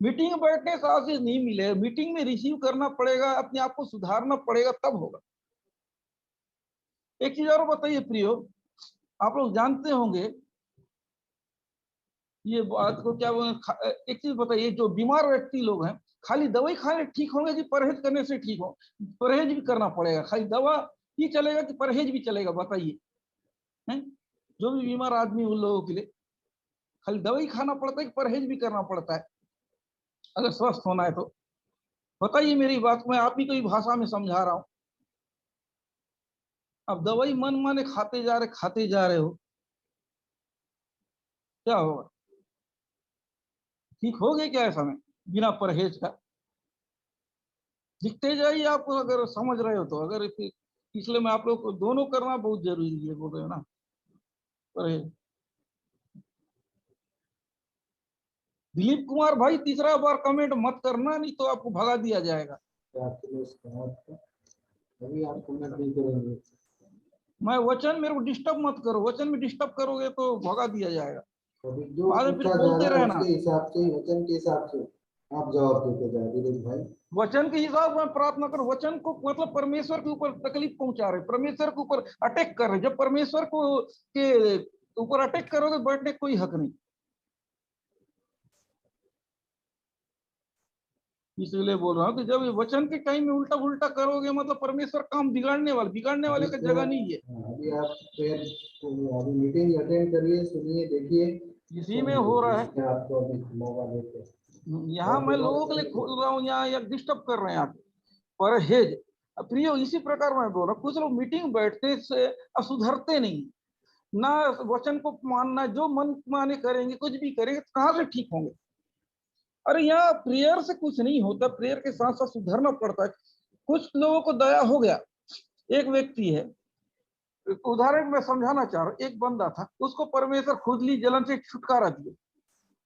Meeting में बैठने से आशीष नहीं मिले, मीटिंग में रिसीव करना पड़ेगा, अपने आप को सुधारना पड़ेगा, तब होगा। एक चीज और बताइए प्रियो, आप लोग जानते होंगे ये बात को, क्या बोले, एक चीज बताइए, जो बीमार व्यक्ति लोग हैं, खाली दवाई खाने ठीक होंगे कि परहेज करने से ठीक हो? परहेज भी करना पड़ेगा, खाली दवा ही चलेगा कि परहेज भी चलेगा, बताइए। हैं? जो भी बीमार आदमी उन लोगों के लिए खाली दवाई खाना पड़ता है कि परहेज भी करना पड़ता है अगर स्वस्थ होना है तो? बताइए मेरी बात, मैं आप ही को ही भाषा में समझा रहा हूं। अब दवाई मन माने खाते जा रहे हो, क्या होगा? ठीक हो गए क्या ऐसा में बिना परहेज का? दिखते जाइए आप, अगर समझ रहे हो तो। अगर इसलिए मैं आप लोग को दोनों करना बहुत जरूरी है, बोल रहे हो ना, परहेज। दिलीप कुमार भाई, तीसरा बार कमेंट मत करना, नहीं तो आपको भगा दिया जाएगा। अभी आप कमेंट नहीं करेंगे। मैं वचन, मेरे को डिस्टर्ब मत करो, वचन में डिस्टर्ब करोगे तो भगा दिया जाएगा। जो बाद में फिर पूछा जा बोलते रहा है रहना। उसके हिसाब से, वचन के हिसाब से आप जवाब देते जाए दिलीप भाई। वचन के हिसाब में प्रार्थना करो। वचन को मतलब परमेश्वर के ऊपर तकलीफ पहुंचा रहे, परमेश्वर के ऊपर अटैक कर रहे। जब परमेश्वर को के ऊपर अटैक करोगे, बैठने कोई हक नहीं। इसलिए बोल रहा हूँ कि जब ये वचन के टाइम में उल्टा उल्टा करोगे, मतलब परमेश्वर काम बिगाड़ने वाले का जगह नहीं है। अभी आप अभी मीटिंग अटेंड करिए, सुनिए, देखिए, इसी में हो रहा है। आपको अभी मौका देते यहाँ मैं लोगों के लिए खोल रहा हूँ, यहाँ या डिस्टर्ब कर रहे हैं आप। परहेज प्रियो, इसी प्रकार मैं बोल रहा हूँ, कुछ लोग मीटिंग बैठते से अब सुधरते नहीं ना, वचन को मानना, जो मन माने करेंगे, कुछ भी करेंगे तो कहाँ से ठीक होंगे? अरे यहाँ प्रेयर से कुछ नहीं होता, प्रेयर के साथ साथ सुधरना पड़ता है। कुछ लोगों को दया हो गया। एक व्यक्ति है, उदाहरण में समझाना चाह रहा हूँ, एक बंदा था, उसको परमेश्वर खुजली जलन से छुटकारा दिया।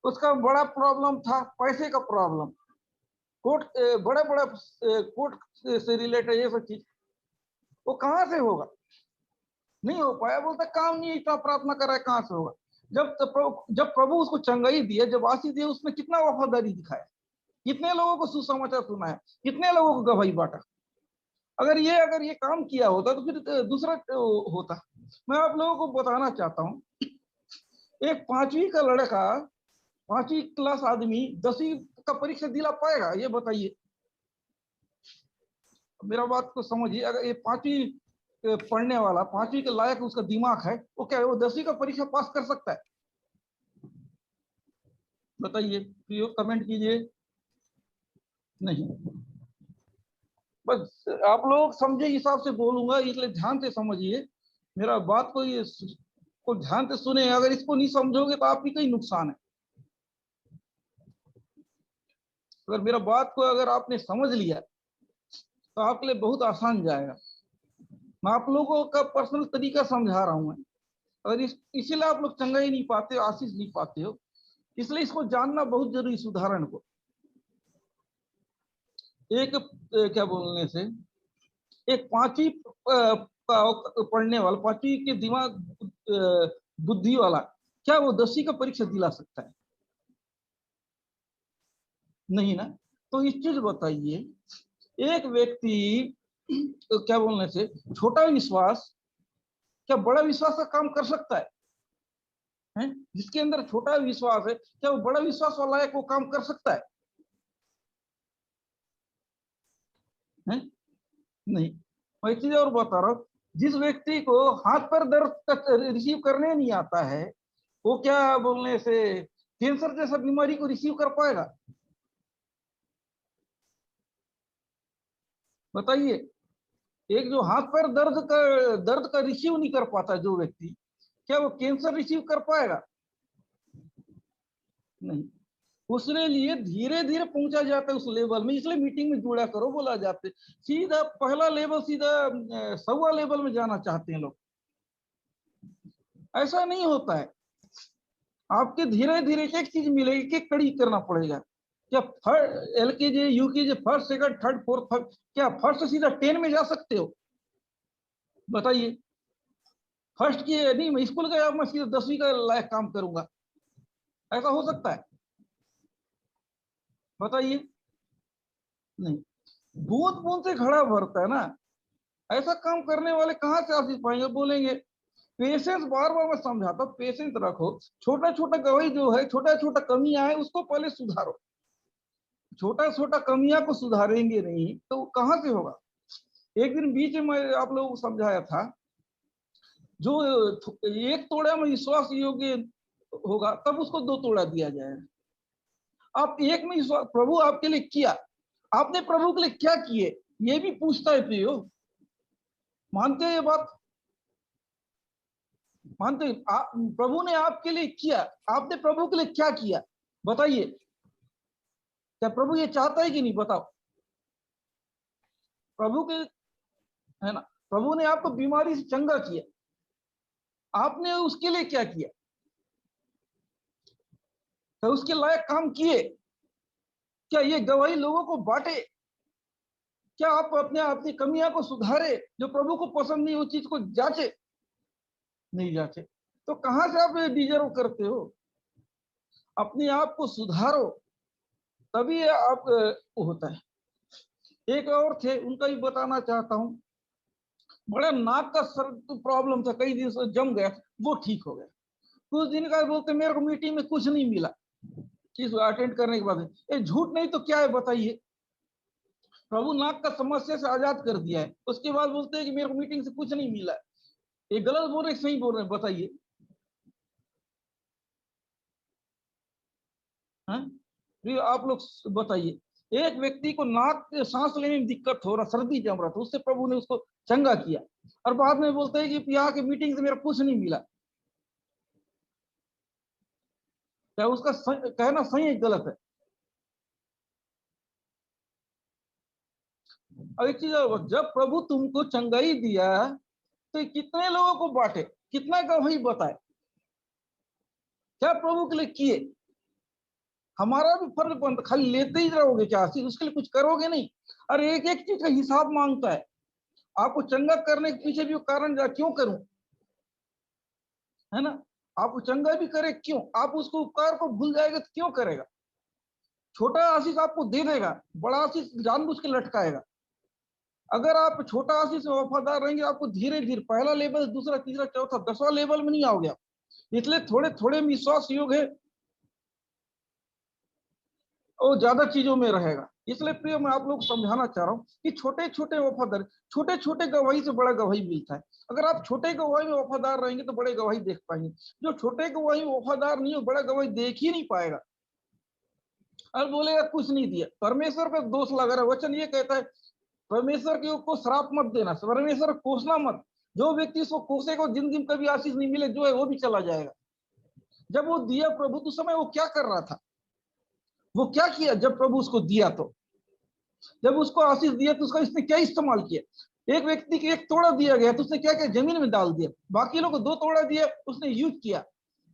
उसका बड़ा प्रॉब्लम था, पैसे का प्रॉब्लम, कोर्ट, बड़े बड़े कोर्ट से रिलेटेड ये सब चीज, वो कहाँ से होगा? नहीं हो पाया। बोलता काम नहीं, इतना प्रार्थना कर रहा है, कहाँ से होगा? जब प्रभु उसको चंगाई दिया, जब आशीष दिया, उसने कितना वफादारी दिखाया, कितने लोगों को सुसमाचार सुनाया, कितने लोगों को गवाही बांटा। अगर ये काम किया होता तो फिर दूसरा होता। मैं आप लोगों को बताना चाहता हूँ, एक 5वीं का लड़का, 5वीं क्लास आदमी 10वीं का परीक्षा दिला पाएगा? ये बताइए, मेरा बात को समझिए। अगर ये 5वीं पढ़ने वाला, 5वीं के लायक उसका दिमाग है, वो क्या वो 10वीं का परीक्षा पास कर सकता है? बताइए, कमेंट कीजिए। नहीं। बस आप लोग समझे हिसाब से बोलूंगा, इसलिए ध्यान से समझिए मेरा बात को, ये को ध्यान से सुने। अगर इसको नहीं समझोगे तो आप ही का ही नुकसान है। अगर मेरा बात को अगर आपने समझ लिया तो आपके लिए बहुत आसान जाएगा। मैं आप लोगों का पर्सनल तरीका समझा रहा हूं मैं। अगर इसीलिए आप लोग चंगा ही नहीं पाते हो, आशीष नहीं पाते हो, इसलिए इसको जानना बहुत जरूरी, सुधारण को। एक क्या बोलने से, एक 5वीं पढ़ने वाला, 5वीं के दिमाग बुद्धि वाला, क्या वो 10वीं का परीक्षा दिला सकता है? नहीं ना। तो इस चीज बताइए, एक व्यक्ति क्या बोलने से, छोटा विश्वास क्या बड़ा विश्वास का काम कर सकता है? हैं? जिसके अंदर छोटा विश्वास है, क्या वो बड़ा विश्वास वाला है, वो काम कर सकता है? हैं? नहीं। मैं एक चीज और बता रहा हूँ, जिस व्यक्ति को हाथ पर दर्द रिसीव करने नहीं आता है, वो क्या बोलने से कैंसर जैसा बीमारी को रिसीव कर पाएगा? बताइए। एक जो हाथ पैर दर्द का रिसीव नहीं कर पाता जो व्यक्ति, क्या वो कैंसर रिसीव कर पाएगा? नहीं। उसके लिए धीरे धीरे पहुंचा जाता है उस लेवल में, इसलिए मीटिंग में जुड़ा करो बोला जाता है। सीधा पहला लेवल, सीधा 100वां लेवल में जाना चाहते हैं लोग, ऐसा नहीं होता है। आपके धीरे धीरे एक चीज मिलेगी कि कड़ी करना पड़ेगा। क्या LKG UKG first second third fourth, क्या फर्स्ट से सीधा 10 में जा सकते हो? बताइए। फर्स्ट की नहीं, मैं स्कूल गया, मैं सीधा 10वीं का लायक काम करूंगा, ऐसा हो सकता है? बताइए, नहीं। बूंद बूंद से घड़ा भरता है ना, ऐसा काम करने वाले कहां से आशीष पाएंगे? बोलेंगे पेशेंस, बार बार मैं समझाता हूं, पेशेंस रखो। छोटा छोटा गवाही जो है, छोटा छोटा कमियां है, उसको पहले सुधारो। छोटा छोटा कमियां को सुधारेंगे नहीं तो कहां से होगा? एक दिन बीच में मैं आप लोगों को समझाया था, जो एक तोड़ा में विश्वास योग्य होगा तब उसको दो तोड़ा दिया जाएगा। आप एक में विश्वास, प्रभु आपके लिए किया, आपने प्रभु के लिए क्या किए, ये भी पूछता है प्रियो। मानते हो ये बात? मानते हो? प्रभु ने आपके लिए किया, आपने प्रभु के लिए क्या किया? बताइए, क्या प्रभु ये चाहता है कि नहीं? बताओ। प्रभु के, है ना, प्रभु ने आपको बीमारी से चंगा किया, आपने उसके लिए क्या किया? तो उसके लायक काम किए? क्या ये गवाही लोगों को बांटे? क्या आप अपने अपनी कमियां को सुधारे? जो प्रभु को पसंद नहीं उस चीज को जांचे, नहीं जांचे तो कहां से आप डिजर्व करते हो? अपने आप को सुधारो, तभी आप होता है। एक और थे, उनका भी बताना चाहता हूं। बड़ा नाक का सर प्रॉब्लम था, कई दिन से जम गया, वो ठीक हो गया। कुछ दिन का बोलते मेरे को मीटिंग में कुछ नहीं मिला, चीज अटेंड करने के बाद। ये झूठ नहीं तो क्या है? बताइए। प्रभु नाक का समस्या से आजाद कर दिया है, उसके बाद बोलते हैं कि मेरे को मीटिंग से कुछ नहीं मिला। ये गलत बोल रहे, सही बोल रहे हैं? बताइए। हैं? आप लोग बताइए। एक व्यक्ति को नाक से सांस लेने में दिक्कत हो रहा, सर्दी जम रहा था, उससे प्रभु ने उसको चंगा किया, और बाद में बोलते हैं कि यहाँ के मीटिंग से मेरा कुछ नहीं मिला। क्या उसका कहना सही है गलत है? और एक चीज, जब प्रभु तुमको चंगाई दिया तो कितने लोगों को बांटे, कितना गवाही बताए, क्या प्रभु के लिए किए? हमारा भी फर्ज बनता। खाली लेते ही रहोगे क्या आशीष? उसके लिए कुछ करोगे नहीं? अरे एक एक चीज का हिसाब मांगता है। आपको चंगा करने के पीछे भी कारण क्यों करूं, है ना? आप चंगा भी करे क्यों? आप उसको उपकार को भूल जाएगा तो क्यों करेगा? छोटा आशीष आपको दे देगा, बड़ा आशीष जानबूझ के लटकाएगा। अगर आप छोटा आशीष में वफादार रहेंगे, आपको धीरे धीरे पहला लेवल, दूसरा, तीसरा, चौथा, 10वां लेवल में नहीं आओगे आप। इसलिए थोड़े थोड़े विश्वास योग है और ज्यादा चीजों में रहेगा। इसलिए प्रिय, मैं आप लोग को समझाना चाह रहा हूँ कि छोटे छोटे वफादार, छोटे छोटे गवाही से बड़ा गवाही मिलता है। अगर आप छोटे गवाही में वफादार रहेंगे तो बड़े गवाही देख पाएंगे। जो छोटे गवाही में वफादार नहीं हो, बड़ा गवाही देख ही नहीं पाएगा, और बोलेगा कुछ नहीं दिया। परमेश्वर पर दोष लगा रहा है। वचन ये कहता है, परमेश्वर के को श्राप मत देना, परमेश्वर कोसना मत। जो व्यक्ति इसको कोसेगा, जिंदगी में कभी आशीष नहीं मिले, जो है वो भी चला जाएगा। जब वो दिया प्रभु, तो समय वो क्या कर रहा था? वो क्या किया जब प्रभु उसको दिया? तो जब उसको आशीष दिया तो उसका इसने क्या इस्तेमाल किया? एक व्यक्ति को एक तोड़ा दिया गया तो उसने क्या किया? जमीन में डाल दिया। बाकी लोग को 2 तोड़ा दिया, उसने यूज किया।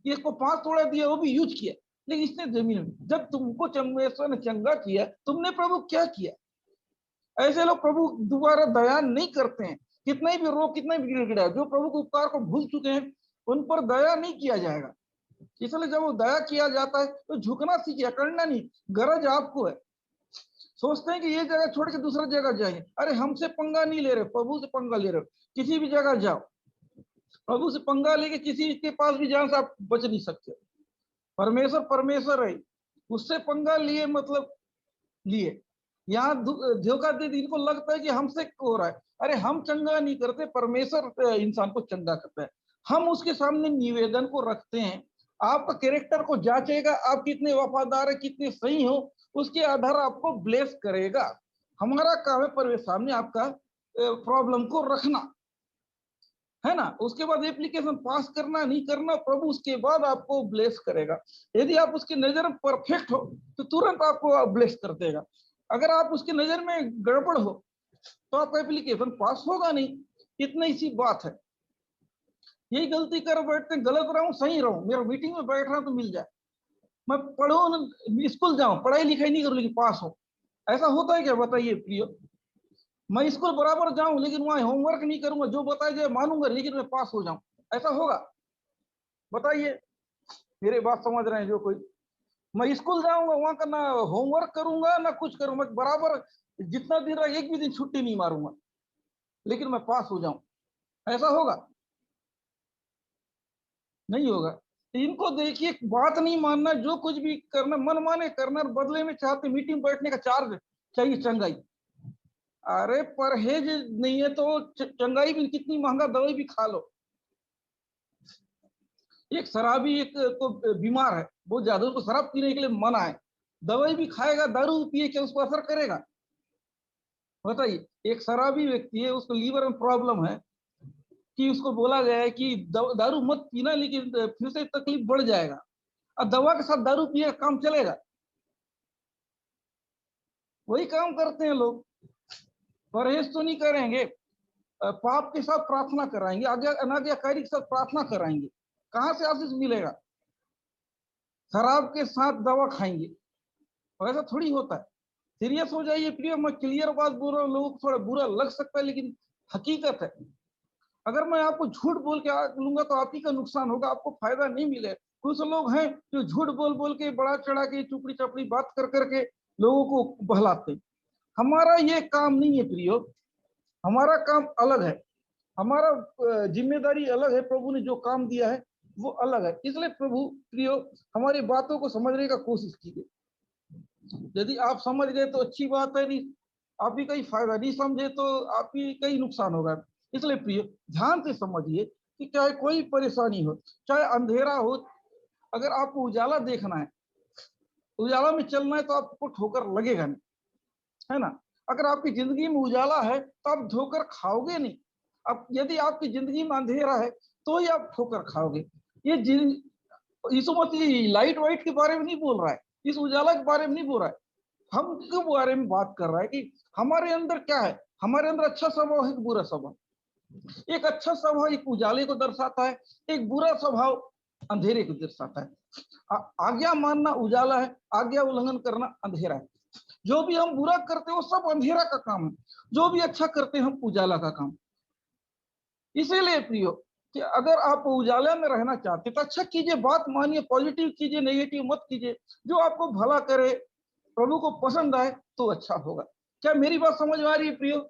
एक को 5 तोड़ा दिया, वो भी यूज किया, लेकिन इसने जमीन में। जब तुमको परमेश्वर ने चंगा किया, तुमने प्रभु क्या किया? ऐसे लोग प्रभु दोबारा दया नहीं करते हैं। कितना भी रो, कितना भी गिड़गिड़ा, जो प्रभु के उपकार को भूल चुके हैं, उन पर दया नहीं किया जाएगा। इसलिए जब वो दया किया जाता है तो झुकना सीखिए, करना नहीं। गरज आपको है। सोचते हैं कि ये जगह छोड़ के दूसरा जगह जाएंगे। अरे हमसे पंगा नहीं ले रहे, प्रभु से पंगा ले रहे हो। किसी भी जगह जाओ, प्रभु से पंगा लेके किसी के पास भी जान से आप बच नहीं सकते। परमेश्वर परमेश्वर है, उससे पंगा लिए मतलब लिए। यहाँ धोखा दे, इनको लगता है कि हमसे हो रहा है। अरे हम चंगा नहीं करते, परमेश्वर इंसान को चंगा करता है। हम उसके सामने निवेदन को रखते हैं, आपका कैरेक्टर को जांचेगा, आप कितने वफादार है, कितने सही हो, उसके आधार आपको ब्लेस करेगा। हमारा काम है पर सामने आपका प्रॉब्लम को रखना, है ना? उसके बाद एप्लीकेशन पास करना नहीं करना, प्रभु उसके बाद आपको ब्लेस करेगा। यदि आप उसकी नजर में परफेक्ट हो तो तुरंत आपको ब्लेस कर देगा। अगर आप उसकी नजर में गड़बड़ हो तो आपका एप्लीकेशन पास होगा नहीं। इतनी सी बात है। यही गलती कर बैठते, गलत रहूं सही रहूं, मेरा मीटिंग में बैठ रहा तो मिल जाए, मैं पढ़ू, स्कूल जाऊं, पढ़ाई लिखाई नहीं करूं लेकिन पास हो। ऐसा होता है क्या? बताइए प्रियो। मैं स्कूल बराबर जाऊं लेकिन वहां होमवर्क नहीं करूंगा, जो बताया जाए मानूंगा, लेकिन मैं पास हो जाऊं, ऐसा होगा? बताइए। मेरे बात समझ रहे हैं जो कोई? मैं स्कूल जाऊंगा, वहां का ना होमवर्क करूंगा ना कुछ करूंगा, बराबर जितना दिन रहा एक भी दिन छुट्टी नहीं मारूंगा, लेकिन मैं पास हो जाऊं। ऐसा होगा? नहीं होगा। तो इनको देखिए, बात नहीं मानना, जो कुछ भी करना मन माने करना, और बदले में चाहते मीटिंग बैठने का चार्ज चाहिए, चंगाई। अरे परहेज नहीं है तो चंगाई भी कितनी महंगा दवाई भी खा लो। एक शराबी एक तो बीमार है बहुत ज्यादा, उसको शराब पीने के लिए मना है, दवाई भी खाएगा, दारू पिए, क्या उसको असर करेगा? बताइए। एक शराबी व्यक्ति है, उसको लीवर में प्रॉब्लम है, कि उसको बोला गया है कि दारू मत पीना, लेकिन फिर से तकलीफ बढ़ जाएगा, और दवा के साथ दारू पिए काम चलेगा? वही काम करते हैं लोग। परहेज तो नहीं करेंगे, पाप के साथ प्रार्थना कराएंगे, आज्ञा अनाज्ञाकारी के साथ प्रार्थना कराएंगे, कहां से आशीष मिलेगा? शराब के साथ दवा खाएंगे, ऐसा थोड़ी होता है। सीरियस हो जाइए प्रिय, मैं क्लियर बात बोल रहा हूँ, लोगों को थोड़ा बुरा लग सकता है, लेकिन हकीकत है। अगर मैं आपको झूठ बोल के लूंगा तो आप ही का नुकसान होगा, आपको फायदा नहीं मिलेगा। कुछ लोग हैं जो झूठ बोल बोल के, बड़ा चढ़ा के, चुपड़ी चपड़ी बात कर करके लोगों को बहलाते हैं। हमारा ये काम नहीं है प्रियो, हमारा काम अलग है, हमारा जिम्मेदारी अलग है, प्रभु ने जो काम दिया है वो अलग है। इसलिए प्रभु प्रियो, हमारी बातों को समझने का कोशिश कीजिए। यदि आप समझ गए तो अच्छी बात है, नहीं आप ही का ही फायदा, नहीं समझे तो आप ही का ही नुकसान होगा। इसलिए प्रिय, ध्यान से समझिए कि चाहे कोई परेशानी हो, चाहे अंधेरा हो, अगर आपको उजाला देखना है, उजाला में चलना है, तो आपको ठोकर लगेगा नहीं, है ना? अगर आपकी जिंदगी में उजाला है तो आप ठोकर खाओगे नहीं। अब यदि आपकी जिंदगी में अंधेरा है तो ही आप ठोकर खाओगे। ये यीशु मसीह लाइट वाइट के बारे में नहीं बोल रहा है, इस उजाला के बारे में नहीं बोल रहा है, हम के बारे में बात कर रहा है कि हमारे अंदर क्या है। हमारे अंदर अच्छा स्वभाव है कि बुरा स्वभाव? एक अच्छा स्वभाव एक उजाले को दर्शाता है, एक बुरा स्वभाव अंधेरे को दर्शाता है। आज्ञा मानना उजाला है, आज्ञा उल्लंघन करना अंधेरा है। जो भी हम बुरा करते हैं वो सब अंधेरा का काम है, जो भी अच्छा करते हैं हम उजाला का काम। इसीलिए प्रियो, कि अगर आप उजाला में रहना चाहते तो अच्छा कीजिए, बात मानिए, पॉजिटिव कीजिए, नेगेटिव मत कीजिए। जो आपको भला करे, प्रभु को पसंद आए तो अच्छा होगा। क्या मेरी बात समझ में आ रही है प्रियो?